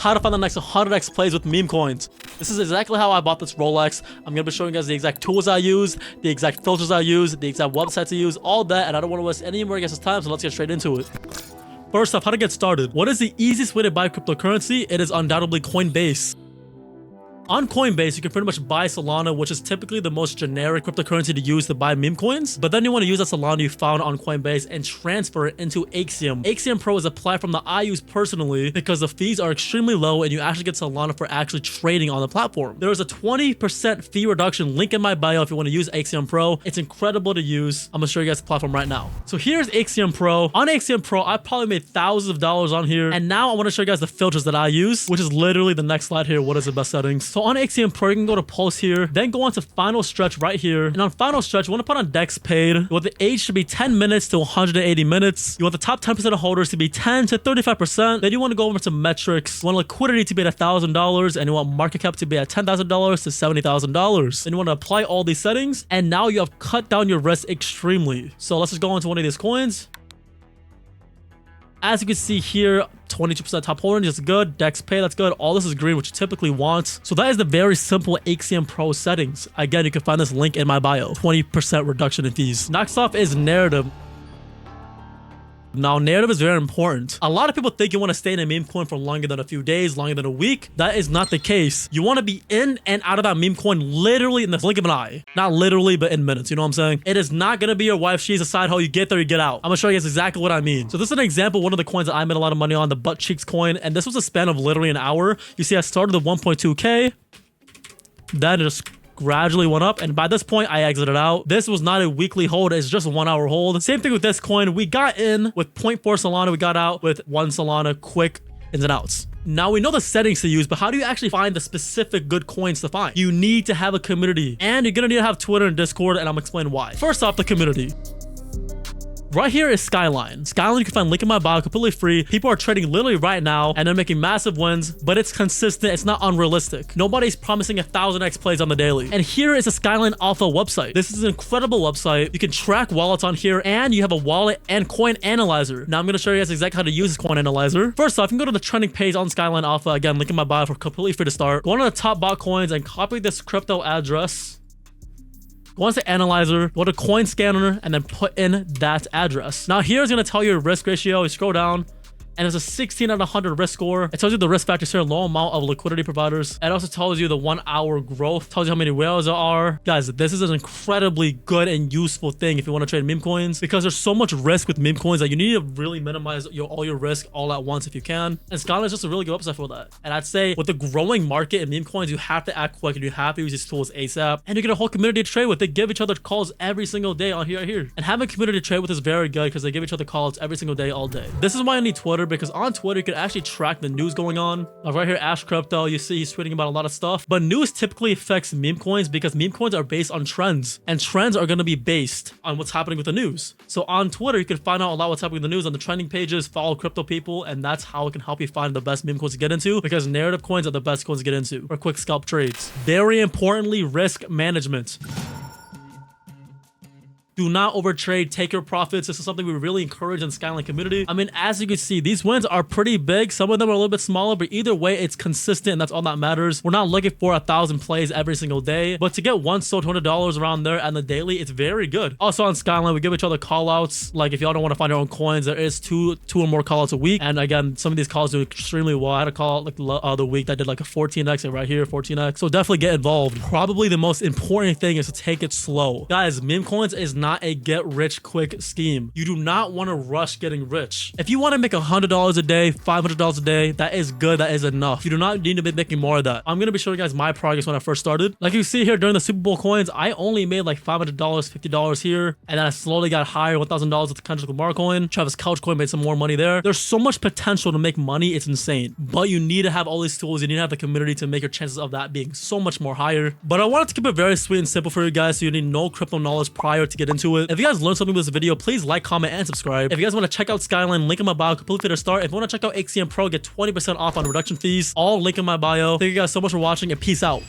How to find the next 100x plays with meme coins. This is exactly how I bought this Rolex. I'm going to be showing you guys the exact tools I use, the exact filters I use, the exact websites I use, all that, and I don't want to waste any more guys' time, so let's get straight into it. First off, how to get started. What is the easiest way to buy cryptocurrency? It is undoubtedly Coinbase. On Coinbase, you can pretty much buy Solana, which is typically the most generic cryptocurrency to use to buy meme coins. But then you want to use that Solana you found on Coinbase and transfer it into Axiom. Axiom Pro is a platform that I use personally because the fees are extremely low and you actually get Solana for actually trading on the platform. There is a 20% fee reduction link in my bio if you want to use Axiom Pro. It's incredible to use. I'm going to show you guys the platform right now. So here's Axiom Pro. On Axiom Pro, I probably made thousands of dollars on here. And now I want to show you guys the filters that I use, which is literally the next slide here. What is the best settings? So on Axiom Pro, you can go to Pulse here, then go on to Final Stretch right here. And on Final Stretch, you want to put on Dex Paid. You want the age to be 10 minutes to 180 minutes. You want the top 10% of holders to be 10 to 35%. Then you want to go over to metrics. You want liquidity to be at $1,000, and you want market cap to be at $10,000 to $70,000. Then you want to apply all these settings, and now you have cut down your risk extremely. So let's just go into one of these coins. As you can see here, 22% top holding is good. Dex Pay, that's good. All this is green, which you typically want. So that is the very simple Axiom Pro settings. Again, you can find this link in my bio. 20% reduction in fees. Next off is narrative. Now, narrative is very important. A lot of people think you want to stay in a meme coin for longer than a few days, longer than a week. That is not the case. You want to be in and out of that meme coin literally in the blink of an eye. Not literally, but in minutes. You know what I'm saying? It is not going to be your wife. She's a side hoe. You get there, you get out. I'm going to show you guys exactly what I mean. So this is an example of one of the coins that I made a lot of money on, the Butt Cheeks coin. And this was a span of literally an hour. You see, I started at 1.2K. Then it just gradually went up, and by this point I exited out. This was not a weekly hold, it's just a 1 hour hold. Same thing with this coin. We got in with 0.4 Solana, we got out with 1 Solana, quick ins and outs. Now we know the settings to use, but how do you actually find the specific good coins to find? You need to have a community, and you're gonna need to have Twitter and Discord, and I'm gonna explain why. First off, the community. Right here is Skyline. Skyline, you can find link in my bio, completely free. People are trading literally right now and they're making massive wins, but it's consistent. It's not unrealistic. Nobody's promising 1000x plays on the daily. And here is a Skyline Alpha website. This is an incredible website. You can track wallets on here, and you have a wallet and coin analyzer. Now I'm going to show you guys exactly how to use this coin analyzer. First off, you can go to the trending page on Skyline Alpha. Again, link in my bio for completely free to start. Go on to the top bot coins and copy this crypto address. Go on to analyzer, go to coin scanner, and then put in that address. Now here's gonna tell you your risk ratio. You scroll down, and it's a 16 out of 100 risk score. It tells you the risk factors here, low amount of liquidity providers. It also tells you the 1 hour growth, tells you how many whales there are. Guys, this is an incredibly good and useful thing if you want to trade meme coins, because there's so much risk with meme coins that you need to really minimize all your risk all at once if you can. And Skyline is just a really good website for that. And I'd say with the growing market in meme coins, you have to act quick and you have to use these tools ASAP. And you get a whole community to trade with. They give each other calls every single day on here. And having a community to trade with is very good because they give each other calls every single day, all day. This is why I need Twitter, because on Twitter you can actually track the news going on. Like right here, Ash Crypto, you see he's tweeting about a lot of stuff. But news typically affects meme coins because meme coins are based on trends, and trends are going to be based on what's happening with the news. So on Twitter you can find out a lot what's happening with the news on the trending pages, follow crypto people, and that's how it can help you find the best meme coins to get into, because narrative coins are the best coins to get into for quick scalp trades. Very importantly, risk management. Do not overtrade, take your profits. This is something we really encourage in the Skyline community. I mean, as you can see, these wins are pretty big. Some of them are a little bit smaller, but either way, it's consistent, and that's all that matters. We're not looking for 1,000 plays every single day, but to get one sold $200 around there and the daily, it's very good. Also on Skyline, we give each other call outs. Like if y'all don't want to find your own coins, there is two or more call outs a week. And again, some of these calls do extremely well. I had a call out like the other week that did like a 14x, and right here, 14x. So definitely get involved. Probably the most important thing is to take it slow. Guys, meme coins is not a get rich quick scheme. You do not want to rush getting rich. If you want to make $100 a day, $500 a day, that is good. That is enough. You do not need to be making more of that. I'm going to be showing you guys my progress when I first started. Like you see here during the Super Bowl coins, I only made like $500, $50 here. And then I slowly got higher, $1,000 with the Kendrick Lamar coin. Travis Couch coin made some more money there. There's so much potential to make money. It's insane. But you need to have all these tools. You need to have the community to make your chances of that being so much more higher. But I wanted to keep it very sweet and simple for you guys, so you need no crypto knowledge prior to get into it. If you guys learned something with this video, please like, comment, and subscribe. If you guys want to check out Skyline, link in my bio, completely free to start. If you want to check out Axiom Pro, get 20% off on reduction fees, all link in my bio. Thank you guys so much for watching, and peace out.